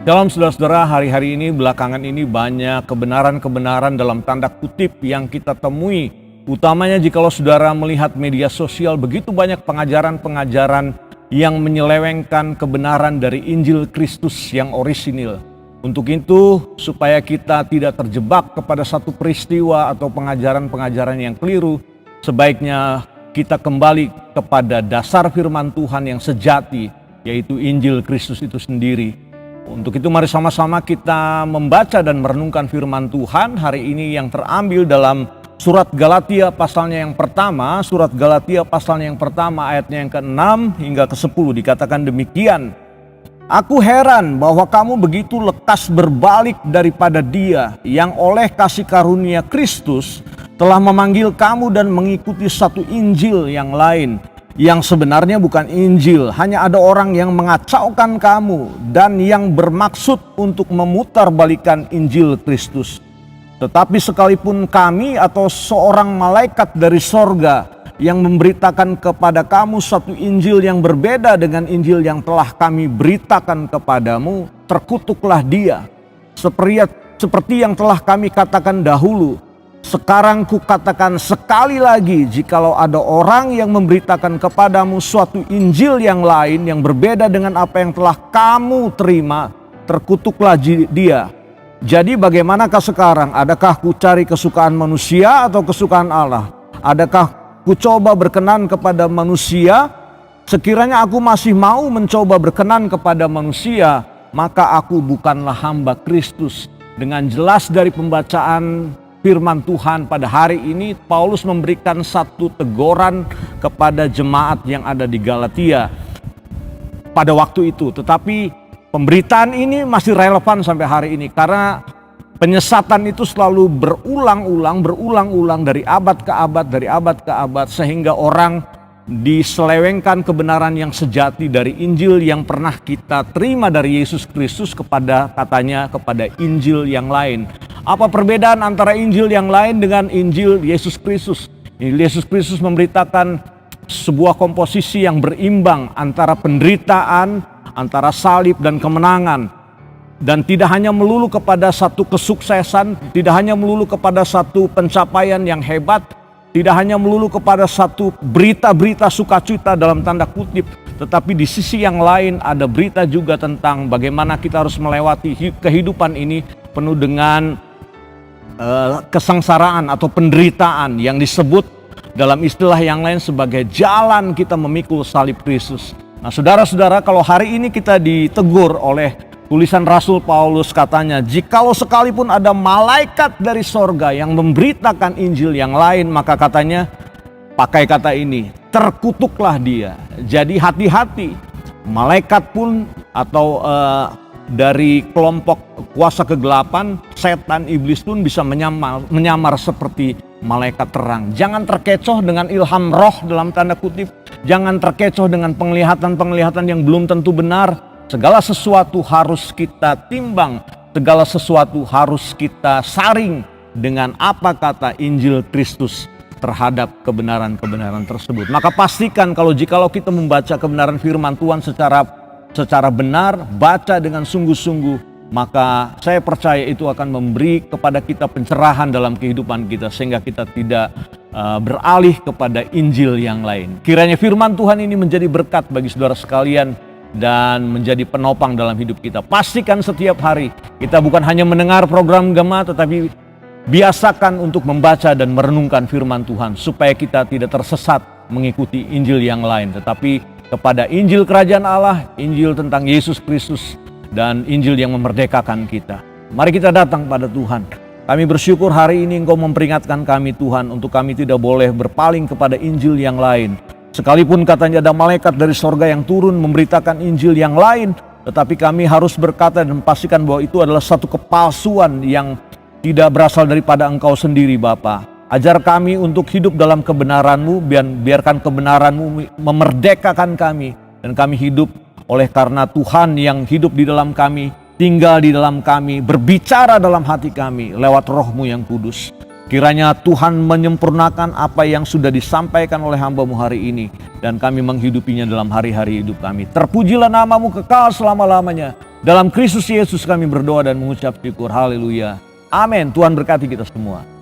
Shalom saudara-saudara, hari-hari ini belakangan ini banyak kebenaran-kebenaran dalam tanda kutip yang kita temui. Utamanya jikalau saudara melihat media sosial, begitu banyak pengajaran-pengajaran yang menyelewengkan kebenaran dari Injil Kristus yang orisinil. Untuk itu, supaya kita tidak terjebak kepada satu peristiwa atau pengajaran-pengajaran yang keliru, sebaiknya kita kembali kepada dasar firman Tuhan yang sejati, yaitu Injil Kristus itu sendiri. Untuk itu mari sama-sama kita membaca dan merenungkan firman Tuhan hari ini yang terambil dalam surat Galatia pasalnya yang pertama. Surat Galatia pasalnya yang pertama ayatnya yang ke-6 hingga ke-10 dikatakan demikian. Aku heran bahwa kamu begitu lekas berbalik daripada Dia yang oleh kasih karunia Kristus telah memanggil kamu dan mengikuti satu Injil yang lain, yang sebenarnya bukan Injil. Hanya ada orang yang mengacaukan kamu dan yang bermaksud untuk memutarbalikkan Injil Kristus. Tetapi sekalipun kami atau seorang malaikat dari sorga yang memberitakan kepada kamu satu Injil yang berbeda dengan Injil yang telah kami beritakan kepadamu, terkutuklah dia. Seperti yang telah kami katakan dahulu, sekarang kukatakan sekali lagi, jikalau ada orang yang memberitakan kepadamu suatu Injil yang lain yang berbeda dengan apa yang telah kamu terima, terkutuklah dia. Jadi bagaimanakah sekarang? Adakah ku cari kesukaan manusia atau kesukaan Allah? Adakah ku coba berkenan kepada manusia? Sekiranya aku masih mau mencoba berkenan kepada manusia, maka aku bukanlah hamba Kristus. Dengan jelas dari pembacaan firman Tuhan pada hari ini, Paulus memberikan satu teguran kepada jemaat yang ada di Galatia pada waktu itu. Tetapi pemberitaan ini masih relevan sampai hari ini karena penyesatan itu selalu berulang-ulang dari abad ke abad sehingga orang diselewengkan kebenaran yang sejati dari Injil yang pernah kita terima dari Yesus Kristus kepada Injil yang lain. Apa perbedaan antara Injil yang lain dengan Injil Yesus Kristus? Yesus Kristus memberitakan sebuah komposisi yang berimbang antara penderitaan, antara salib dan kemenangan. Dan tidak hanya melulu kepada satu kesuksesan, tidak hanya melulu kepada satu pencapaian yang hebat, tidak hanya melulu kepada satu berita-berita sukacita dalam tanda kutip, tetapi di sisi yang lain ada berita juga tentang bagaimana kita harus melewati kehidupan ini penuh dengan kesengsaraan atau penderitaan yang disebut dalam istilah yang lain sebagai jalan kita memikul salib Kristus. Nah saudara-saudara, kalau hari ini kita ditegur oleh tulisan Rasul Paulus, katanya jikalau sekalipun ada malaikat dari sorga yang memberitakan Injil yang lain, maka katanya pakai kata ini, terkutuklah dia. Jadi hati-hati, malaikat pun atau dari kelompok kuasa kegelapan, setan, iblis pun bisa menyamar seperti malaikat terang. Jangan terkecoh dengan ilham roh dalam tanda kutip. Jangan terkecoh dengan penglihatan-penglihatan yang belum tentu benar. Segala sesuatu harus kita timbang. Segala sesuatu harus kita saring dengan apa kata Injil Kristus terhadap kebenaran-kebenaran tersebut. Maka pastikan jikalau kita membaca kebenaran firman Tuhan secara benar, baca dengan sungguh-sungguh, maka saya percaya itu akan memberi kepada kita pencerahan dalam kehidupan kita sehingga kita tidak beralih kepada Injil yang lain. Kiranya firman Tuhan ini menjadi berkat bagi saudara sekalian dan menjadi penopang dalam hidup kita. Pastikan setiap hari kita bukan hanya mendengar program Gema, tetapi biasakan untuk membaca dan merenungkan firman Tuhan supaya kita tidak tersesat mengikuti Injil yang lain, tetapi kepada Injil Kerajaan Allah, Injil tentang Yesus Kristus, dan Injil yang memerdekakan kita. Mari kita datang pada Tuhan. Kami bersyukur hari ini Engkau memperingatkan kami Tuhan untuk kami tidak boleh berpaling kepada Injil yang lain. Sekalipun katanya ada malaikat dari sorga yang turun memberitakan Injil yang lain, tetapi kami harus berkata dan pastikan bahwa itu adalah satu kepalsuan yang tidak berasal daripada Engkau sendiri Bapa. Ajar kami untuk hidup dalam kebenaran-Mu, biarkan kebenaran-Mu memerdekakan kami, dan kami hidup oleh karena Tuhan yang hidup di dalam kami, tinggal di dalam kami, berbicara dalam hati kami lewat Roh-Mu yang kudus. Kiranya Tuhan menyempurnakan apa yang sudah disampaikan oleh hamba-Mu hari ini, dan kami menghidupinya dalam hari-hari hidup kami. Terpujilah nama-Mu kekal selama-lamanya. Dalam Kristus Yesus kami berdoa dan mengucap syukur. Haleluya. Amin. Tuhan berkati kita semua.